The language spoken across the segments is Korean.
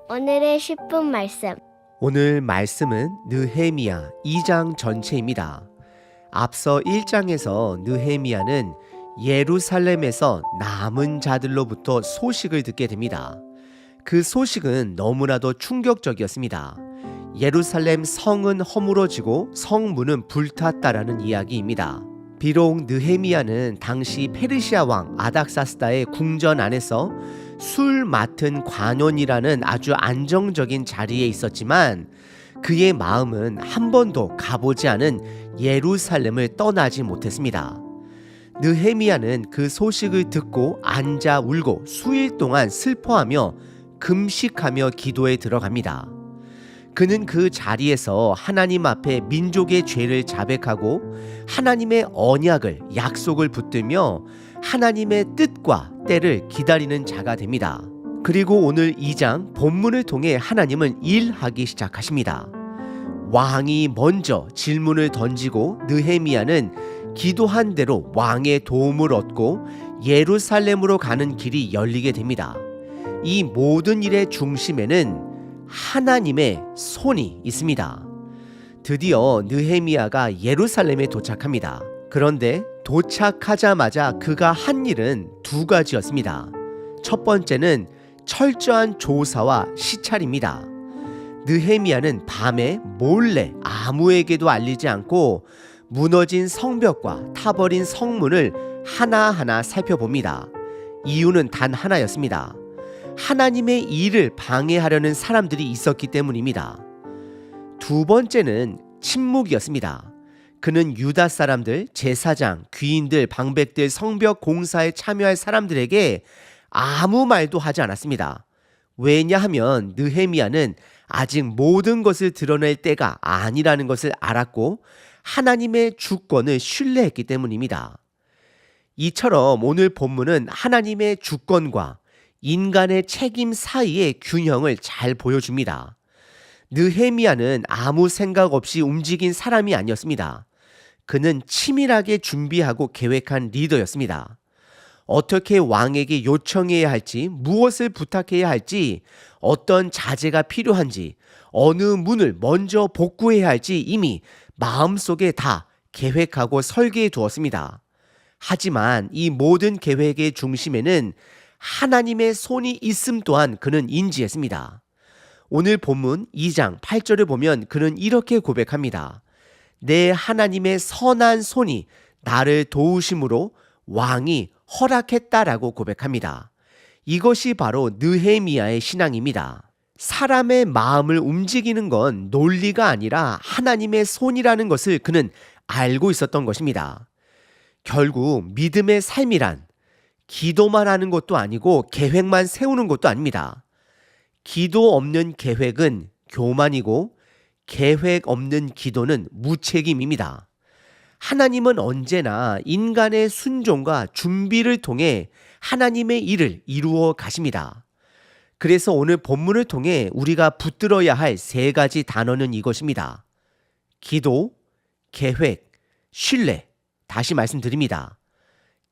오늘의 10분 말씀. 오늘 말씀은 느헤미야 2장 전체입니다. 앞서 1장에서 느헤미야는 예루살렘에서 남은 자들로부터 소식을 듣게 됩니다. 그 소식은 너무나도 충격적이었습니다. 예루살렘 성은 허물어지고 성문은 불탔다라는 이야기입니다. 비록 느헤미야는 당시 페르시아 왕 아닥사스다의 궁전 안에서 술 맡은 관원이라는 아주 안정적인 자리에 있었지만 그의 마음은 한 번도 가보지 않은 예루살렘을 떠나지 못했습니다. 느헤미야는 그 소식을 듣고 앉아 울고 수일 동안 슬퍼하며 금식하며 기도에 들어갑니다. 그는 그 자리에서 하나님 앞에 민족의 죄를 자백하고 하나님의 언약을 약속을 붙들며 하나님의 뜻과 때를 기다리는 자가 됩니다. 그리고 오늘 2장 본문을 통해 하나님은 일하기 시작하십니다. 왕이 먼저 질문을 던지고 느헤미야는 기도한 대로 왕의 도움을 얻고 예루살렘으로 가는 길이 열리게 됩니다. 이 모든 일의 중심에는 하나님의 손이 있습니다. 드디어 느헤미야가 예루살렘에 도착합니다. 그런데 도착하자마자 그가 한 일은 두 가지였습니다. 첫 번째는 철저한 조사와 시찰입니다. 느헤미야는 밤에 몰래 아무에게도 알리지 않고 무너진 성벽과 타버린 성문을 하나하나 살펴봅니다. 이유는 단 하나였습니다. 하나님의 일을 방해하려는 사람들이 있었기 때문입니다. 두 번째는 침묵이었습니다. 그는 유다 사람들, 제사장, 귀인들, 방백들, 성벽 공사에 참여할 사람들에게 아무 말도 하지 않았습니다. 왜냐하면 느헤미야는 아직 모든 것을 드러낼 때가 아니라는 것을 알았고 하나님의 주권을 신뢰했기 때문입니다. 이처럼 오늘 본문은 하나님의 주권과 인간의 책임 사이의 균형을 잘 보여줍니다. 느헤미야는 아무 생각 없이 움직인 사람이 아니었습니다. 그는 치밀하게 준비하고 계획한 리더였습니다. 어떻게 왕에게 요청해야 할지, 무엇을 부탁해야 할지, 어떤 자재가 필요한지, 어느 문을 먼저 복구해야 할지 이미 마음속에 다 계획하고 설계해 두었습니다. 하지만 이 모든 계획의 중심에는 하나님의 손이 있음 또한 그는 인지했습니다. 오늘 본문 2장 8절을 보면 그는 이렇게 고백합니다. 내 하나님의 선한 손이 나를 도우심으로 왕이 허락했다라고 고백합니다. 이것이 바로 느헤미야의 신앙입니다. 사람의 마음을 움직이는 건 논리가 아니라 하나님의 손이라는 것을 그는 알고 있었던 것입니다. 결국 믿음의 삶이란 기도만 하는 것도 아니고 계획만 세우는 것도 아닙니다. 기도 없는 계획은 교만이고 계획 없는 기도는 무책임입니다. 하나님은 언제나 인간의 순종과 준비를 통해 하나님의 일을 이루어 가십니다. 그래서 오늘 본문을 통해 우리가 붙들어야 할 세 가지 단어는 이것입니다. 기도, 계획, 신뢰. 다시 말씀드립니다.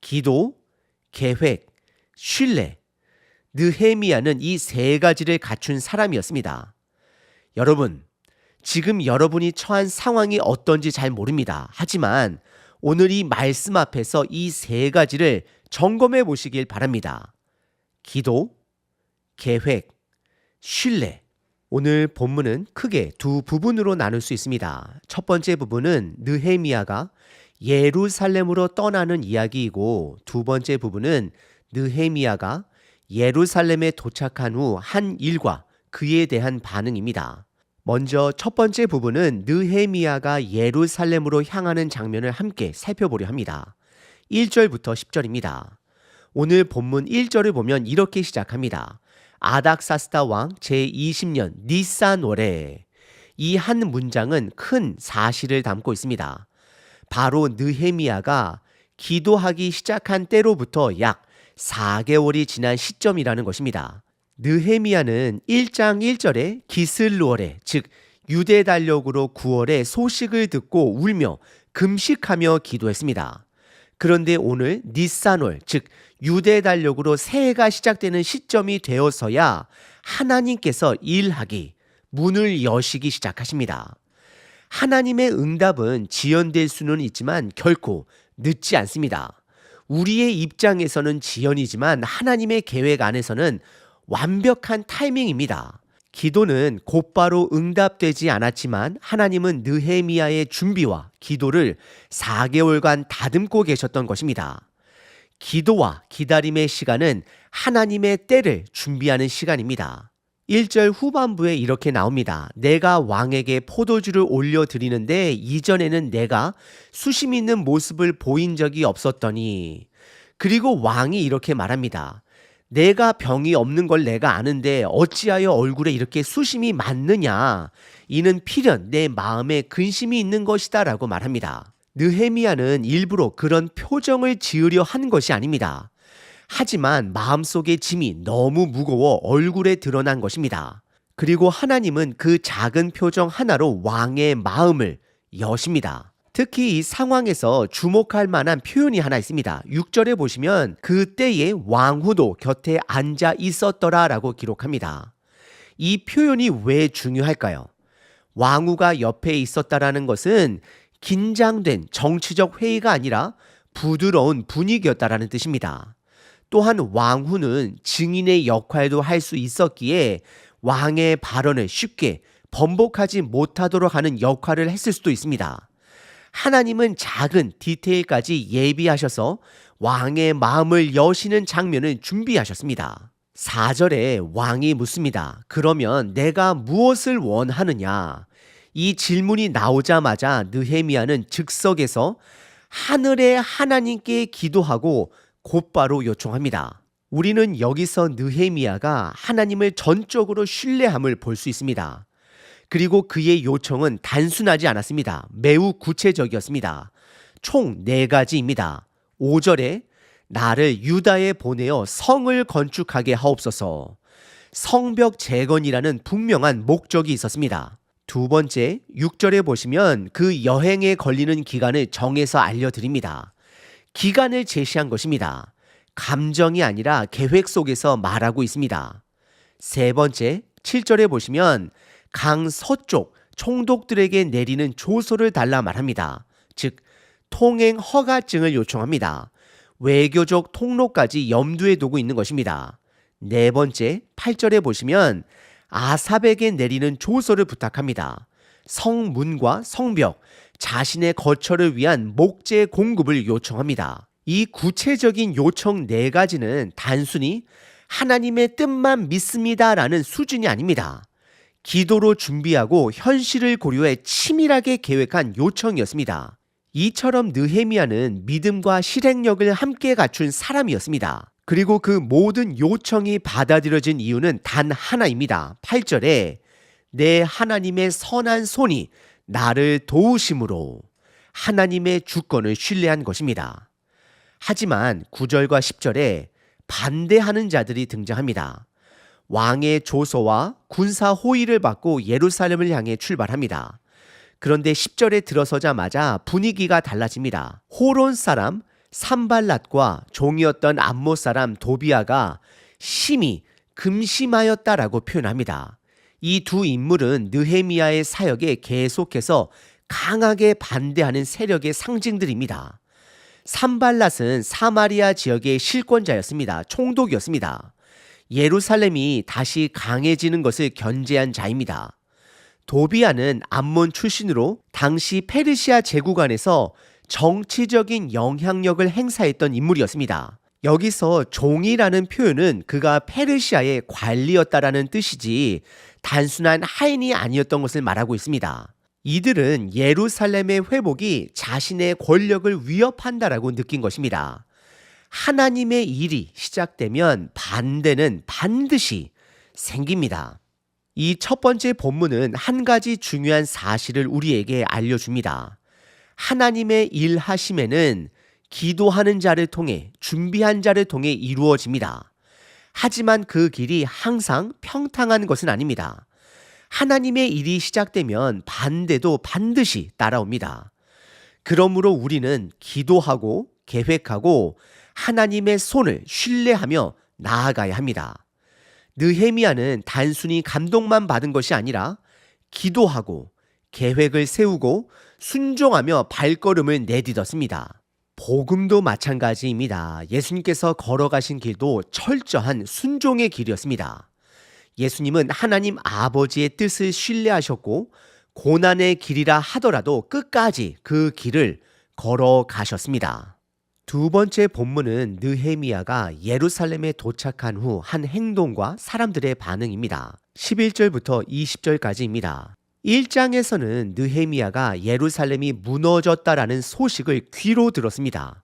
기도, 계획, 신뢰. 느헤미야는 이 세 가지를 갖춘 사람이었습니다. 여러분, 지금 여러분이 처한 상황이 어떤지 잘 모릅니다. 하지만 오늘 이 말씀 앞에서 이 세 가지를 점검해 보시길 바랍니다. 기도, 계획, 신뢰. 오늘 본문은 크게 두 부분으로 나눌 수 있습니다. 첫 번째 부분은 느헤미야가 예루살렘으로 떠나는 이야기이고 두 번째 부분은 느헤미야가 예루살렘에 도착한 후 한 일과 그에 대한 반응입니다. 먼저 첫 번째 부분은 느헤미야가 예루살렘으로 향하는 장면을 함께 살펴보려 합니다. 1절부터 10절입니다. 오늘 본문 1절을 보면 이렇게 시작합니다. 아닥사스다 왕 제20년 니산월에. 이 한 문장은 큰 사실을 담고 있습니다. 바로 느헤미야가 기도하기 시작한 때로부터 약 4개월이 지난 시점이라는 것입니다. 느헤미야는 1장 1절에 기슬루월에 즉 유대 달력으로 9월에 소식을 듣고 울며 금식하며 기도했습니다. 그런데 오늘 니산월 즉 유대 달력으로 새해가 시작되는 시점이 되어서야 하나님께서 일하기, 문을 여시기 시작하십니다. 하나님의 응답은 지연될 수는 있지만 결코 늦지 않습니다. 우리의 입장에서는 지연이지만 하나님의 계획 안에서는 완벽한 타이밍입니다. 기도는 곧바로 응답되지 않았지만 하나님은 느헤미야의 준비와 기도를 4개월간 다듬고 계셨던 것입니다. 기도와 기다림의 시간은 하나님의 때를 준비하는 시간입니다. 1절 후반부에 이렇게 나옵니다. 내가 왕에게 포도주를 올려드리는데 이전에는 내가 수심 있는 모습을 보인 적이 없었더니, 그리고 왕이 이렇게 말합니다. 내가 병이 없는 걸 내가 아는데 어찌하여 얼굴에 이렇게 수심이 많느냐? 이는 필연 내 마음에 근심이 있는 것이다 라고 말합니다. 느헤미야는 일부러 그런 표정을 지으려 한 것이 아닙니다. 하지만 마음속의 짐이 너무 무거워 얼굴에 드러난 것입니다. 그리고 하나님은 그 작은 표정 하나로 왕의 마음을 여십니다. 특히 이 상황에서 주목할 만한 표현이 하나 있습니다. 6절에 보시면 그때에 왕후도 곁에 앉아 있었더라 라고 기록합니다. 이 표현이 왜 중요할까요? 왕후가 옆에 있었다라는 것은 긴장된 정치적 회의가 아니라 부드러운 분위기였다라는 뜻입니다. 또한 왕후는 증인의 역할도 할 수 있었기에 왕의 발언을 쉽게 번복하지 못하도록 하는 역할을 했을 수도 있습니다. 하나님은 작은 디테일까지 예비하셔서 왕의 마음을 여시는 장면을 준비하셨습니다. 4절에 왕이 묻습니다. 그러면 내가 무엇을 원하느냐? 이 질문이 나오자마자 느헤미야는 즉석에서 하늘의 하나님께 기도하고 곧바로 요청합니다. 우리는 여기서 느헤미야가 하나님을 전적으로 신뢰함을 볼 수 있습니다. 그리고 그의 요청은 단순하지 않았습니다. 매우 구체적이었습니다. 총 4가지입니다. 5절에 나를 유다에 보내어 성을 건축하게 하옵소서. 성벽 재건이라는 분명한 목적이 있었습니다. 두 번째, 6절에 보시면 그 여행에 걸리는 기간을 정해서 알려드립니다. 기간을 제시한 것입니다. 감정이 아니라 계획 속에서 말하고 있습니다. 세 번째, 7절에 보시면 강 서쪽 총독들에게 내리는 조서를 달라 말합니다. 즉, 통행 허가증을 요청합니다. 외교적 통로까지 염두에 두고 있는 것입니다. 네 번째, 8절에 보시면 아삽에게 내리는 조서를 부탁합니다. 성문과 성벽, 자신의 거처를 위한 목재 공급을 요청합니다. 이 구체적인 요청 4가지는 단순히 하나님의 뜻만 믿습니다라는 수준이 아닙니다. 기도로 준비하고 현실을 고려해 치밀하게 계획한 요청이었습니다. 이처럼 느헤미야는 믿음과 실행력을 함께 갖춘 사람이었습니다. 그리고 그 모든 요청이 받아들여진 이유는 단 하나입니다. 8절에 내 하나님의 선한 손이 나를 도우심으로 하나님의 주권을 신뢰한 것입니다. 하지만 9절과 10절에 반대하는 자들이 등장합니다. 왕의 조서와 군사 호의를 받고 예루살렘을 향해 출발합니다. 그런데 10절에 들어서자마자 분위기가 달라집니다. 호론 사람 산발랏과 종이었던 암못 사람 도비아가 심히 금심하였다라고 표현합니다. 이 두 인물은 느헤미야의 사역에 계속해서 강하게 반대하는 세력의 상징들입니다. 산발랏은 사마리아 지역의 실권자였습니다. 총독이었습니다. 예루살렘이 다시 강해지는 것을 견제한 자입니다. 도비아는 암몬 출신으로 당시 페르시아 제국 안에서 정치적인 영향력을 행사했던 인물이었습니다. 여기서 종이라는 표현은 그가 페르시아의 관리였다라는 뜻이지 단순한 하인이 아니었던 것을 말하고 있습니다. 이들은 예루살렘의 회복이 자신의 권력을 위협한다라고 느낀 것입니다. 하나님의 일이 시작되면 반대는 반드시 생깁니다. 이 첫 번째 본문은 한 가지 중요한 사실을 우리에게 알려줍니다. 하나님의 일하심에는 기도하는 자를 통해 준비한 자를 통해 이루어집니다. 하지만 그 길이 항상 평탄한 것은 아닙니다. 하나님의 일이 시작되면 반대도 반드시 따라옵니다. 그러므로 우리는 기도하고 계획하고 하나님의 손을 신뢰하며 나아가야 합니다. 느헤미야는 단순히 감동만 받은 것이 아니라 기도하고 계획을 세우고 순종하며 발걸음을 내딛었습니다. 복음도 마찬가지입니다. 예수님께서 걸어가신 길도 철저한 순종의 길이었습니다. 예수님은 하나님 아버지의 뜻을 신뢰하셨고 고난의 길이라 하더라도 끝까지 그 길을 걸어가셨습니다. 두 번째 본문은 느헤미야가 예루살렘에 도착한 후 한 행동과 사람들의 반응입니다. 11절부터 20절까지입니다. 1장에서는 느헤미야가 예루살렘이 무너졌다라는 소식을 귀로 들었습니다.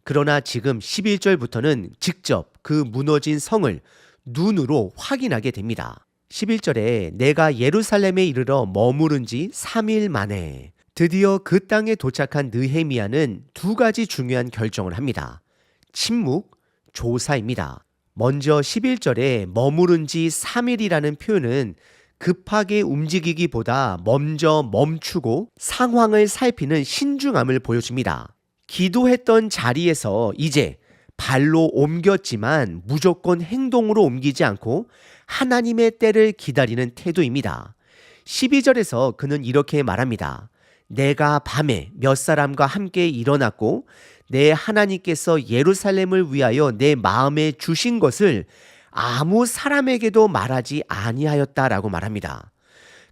그러나 지금 11절부터는 직접 그 무너진 성을 눈으로 확인하게 됩니다. 11절에 내가 예루살렘에 이르러 머무른 지 3일 만에 드디어 그 땅에 도착한 느헤미야는 두 가지 중요한 결정을 합니다. 침묵, 조사입니다. 먼저 11절에 머무른 지 3일이라는 표현은 급하게 움직이기보다 먼저 멈추고 상황을 살피는 신중함을 보여줍니다. 기도했던 자리에서 이제 발로 옮겼지만 무조건 행동으로 옮기지 않고 하나님의 때를 기다리는 태도입니다. 12절에서 그는 이렇게 말합니다. 내가 밤에 몇 사람과 함께 일어났고 내 하나님께서 예루살렘을 위하여 내 마음에 주신 것을 아무 사람에게도 말하지 아니하였다라고 말합니다.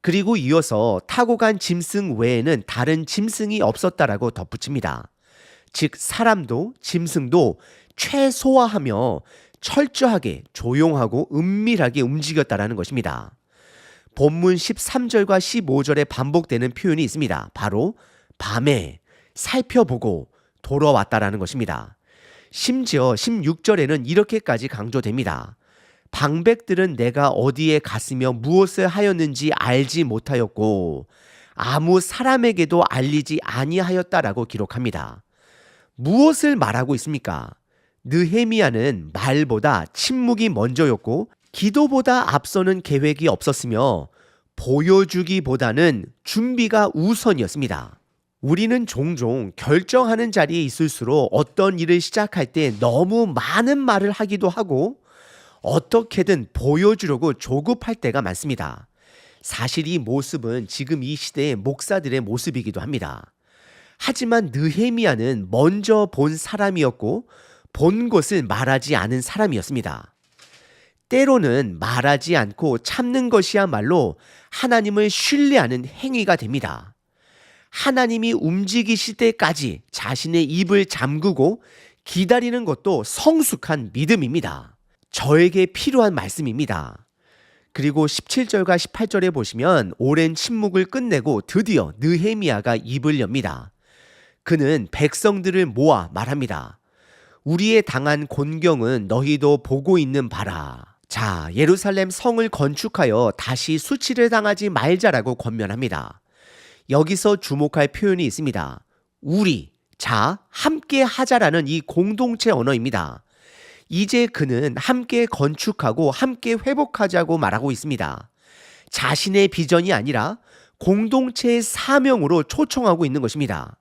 그리고 이어서 타고 간 짐승 외에는 다른 짐승이 없었다라고 덧붙입니다. 즉 사람도 짐승도 최소화하며 철저하게 조용하고 은밀하게 움직였다라는 것입니다. 본문 13절과 15절에 반복되는 표현이 있습니다. 바로 밤에 살펴보고 돌아왔다라는 것입니다. 심지어 16절에는 이렇게까지 강조됩니다. 방백들은 내가 어디에 갔으며 무엇을 하였는지 알지 못하였고 아무 사람에게도 알리지 아니하였다라고 기록합니다. 무엇을 말하고 있습니까? 느헤미야는 말보다 침묵이 먼저였고 기도보다 앞서는 계획이 없었으며 보여주기보다는 준비가 우선이었습니다. 우리는 종종 결정하는 자리에 있을수록 어떤 일을 시작할 때 너무 많은 말을 하기도 하고 어떻게든 보여주려고 조급할 때가 많습니다. 사실 이 모습은 지금 이 시대의 목사들의 모습이기도 합니다. 하지만 느헤미야는 먼저 본 사람이었고 본 것을 말하지 않은 사람이었습니다. 때로는 말하지 않고 참는 것이야말로 하나님을 신뢰하는 행위가 됩니다. 하나님이 움직이실 때까지 자신의 입을 잠그고 기다리는 것도 성숙한 믿음입니다. 저에게 필요한 말씀입니다. 그리고 17절과 18절에 보시면 오랜 침묵을 끝내고 드디어 느헤미야가 입을 엽니다. 그는 백성들을 모아 말합니다. 우리의 당한 곤경은 너희도 보고 있는 바라. 자, 예루살렘 성을 건축하여 다시 수치를 당하지 말자라고 권면합니다. 여기서 주목할 표현이 있습니다. 우리, 자, 함께 하자라는 이 공동체 언어입니다. 이제 그는 함께 건축하고 함께 회복하자고 말하고 있습니다. 자신의 비전이 아니라 공동체의 사명으로 초청하고 있는 것입니다.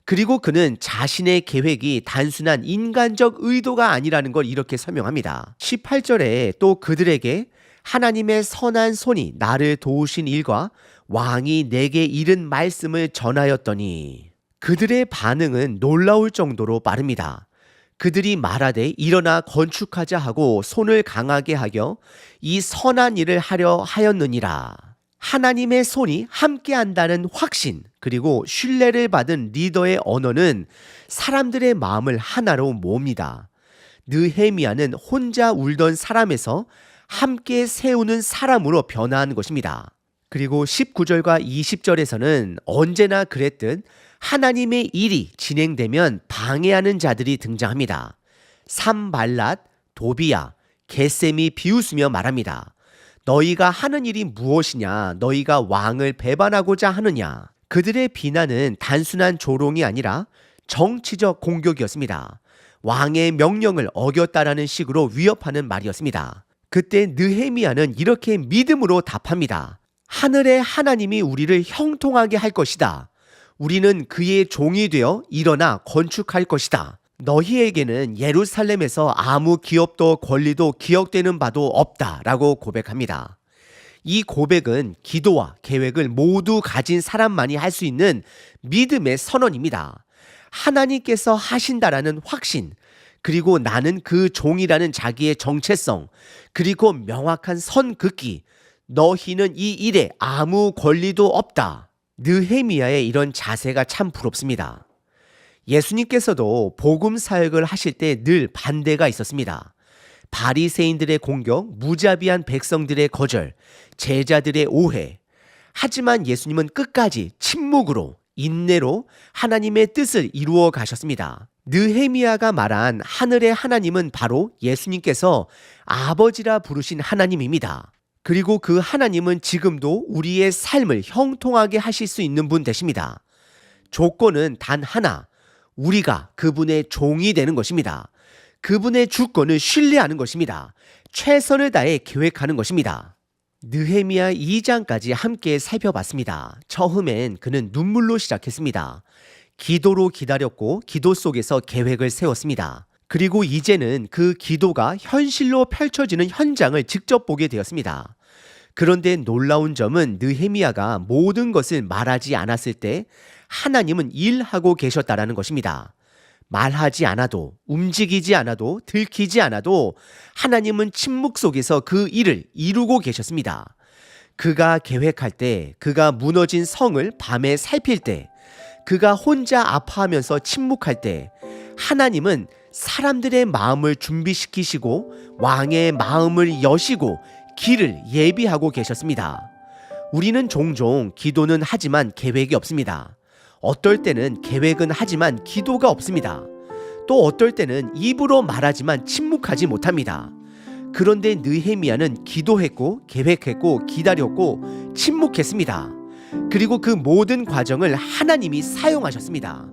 그리고 그는 자신의 계획이 단순한 인간적 의도가 아니라는 걸 이렇게 설명합니다. 18절에 또 그들에게 하나님의 선한 손이 나를 도우신 일과 왕이 내게 이른 말씀을 전하였더니 그들의 반응은 놀라울 정도로 빠릅니다. 그들이 말하되 일어나 건축하자 하고 손을 강하게 하여 이 선한 일을 하려 하였느니라. 하나님의 손이 함께한다는 확신 그리고 신뢰를 받은 리더의 언어는 사람들의 마음을 하나로 모읍니다. 느헤미야는 혼자 울던 사람에서 함께 세우는 사람으로 변화한 것입니다. 그리고 19절과 20절에서는 언제나 그랬듯 하나님의 일이 진행되면 방해하는 자들이 등장합니다. 산발랏, 도비야, 게셈이 비웃으며 말합니다. 너희가 하는 일이 무엇이냐? 너희가 왕을 배반하고자 하느냐? 그들의 비난은 단순한 조롱이 아니라 정치적 공격이었습니다. 왕의 명령을 어겼다라는 식으로 위협하는 말이었습니다. 그때 느헤미야는 이렇게 믿음으로 답합니다. 하늘의 하나님이 우리를 형통하게 할 것이다. 우리는 그의 종이 되어 일어나 건축할 것이다. 너희에게는 예루살렘에서 아무 기업도 권리도 기억되는 바도 없다라고 고백합니다. 이 고백은 기도와 계획을 모두 가진 사람만이 할 수 있는 믿음의 선언입니다. 하나님께서 하신다라는 확신, 그리고 나는 그 종이라는 자기의 정체성, 그리고 명확한 선 긋기, 너희는 이 일에 아무 권리도 없다. 느헤미야의 이런 자세가 참 부럽습니다. 예수님께서도 복음 사역을 하실 때 늘 반대가 있었습니다. 바리새인들의 공격, 무자비한 백성들의 거절, 제자들의 오해. 하지만 예수님은 끝까지 침묵으로, 인내로 하나님의 뜻을 이루어 가셨습니다. 느헤미야가 말한 하늘의 하나님은 바로 예수님께서 아버지라 부르신 하나님입니다. 그리고 그 하나님은 지금도 우리의 삶을 형통하게 하실 수 있는 분 되십니다. 조건은 단 하나, 우리가 그분의 종이 되는 것입니다. 그분의 주권을 신뢰하는 것입니다. 최선을 다해 계획하는 것입니다. 느헤미야 2장까지 함께 살펴봤습니다. 처음엔 그는 눈물로 시작했습니다. 기도로 기다렸고 기도 속에서 계획을 세웠습니다. 그리고 이제는 그 기도가 현실로 펼쳐지는 현장을 직접 보게 되었습니다. 그런데 놀라운 점은 느헤미야가 모든 것을 말하지 않았을 때 하나님은 일하고 계셨다라는 것입니다. 말하지 않아도, 움직이지 않아도, 들키지 않아도 하나님은 침묵 속에서 그 일을 이루고 계셨습니다. 그가 계획할 때, 그가 무너진 성을 밤에 살필 때, 그가 혼자 아파하면서 침묵할 때 하나님은 사람들의 마음을 준비시키시고 왕의 마음을 여시고 길을 예비하고 계셨습니다. 우리는 종종 기도는 하지만 계획이 없습니다. 어떨 때는 계획은 하지만 기도가 없습니다. 또 어떨 때는 입으로 말하지만 침묵하지 못합니다. 그런데 느헤미야는 기도했고 계획했고 기다렸고 침묵했습니다. 그리고 그 모든 과정을 하나님이 사용하셨습니다.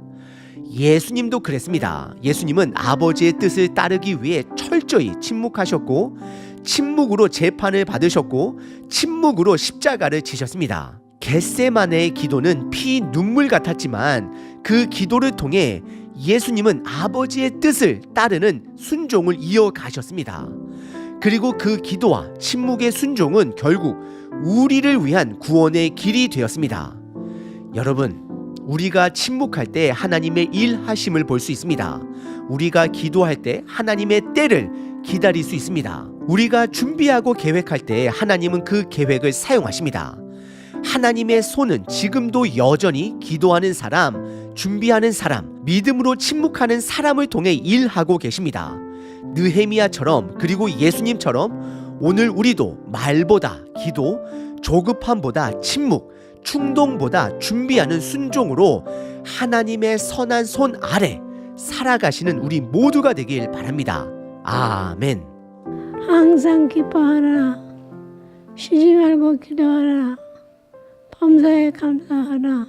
예수님도 그랬습니다. 예수님은 아버지의 뜻을 따르기 위해 철저히 침묵하셨고 침묵으로 재판을 받으셨고 침묵으로 십자가를 지셨습니다. 겟세마네의 기도는 피 눈물 같았지만 그 기도를 통해 예수님은 아버지의 뜻을 따르는 순종을 이어가셨습니다. 그리고 그 기도와 침묵의 순종은 결국 우리를 위한 구원의 길이 되었습니다. 여러분, 우리가 침묵할 때 하나님의 일하심을 볼 수 있습니다. 우리가 기도할 때 하나님의 때를 기다릴 수 있습니다. 우리가 준비하고 계획할 때 하나님은 그 계획을 사용하십니다. 하나님의 손은 지금도 여전히 기도하는 사람, 준비하는 사람, 믿음으로 침묵하는 사람을 통해 일하고 계십니다. 느헤미야처럼 그리고 예수님처럼 오늘 우리도 말보다 기도, 조급함보다 침묵, 충동보다 준비하는 순종으로 하나님의 선한 손 아래 살아가시는 우리 모두가 되길 바랍니다. 아멘. 항상 기뻐하라. 쉬지 말고 기도하라. 범사에 감사하라.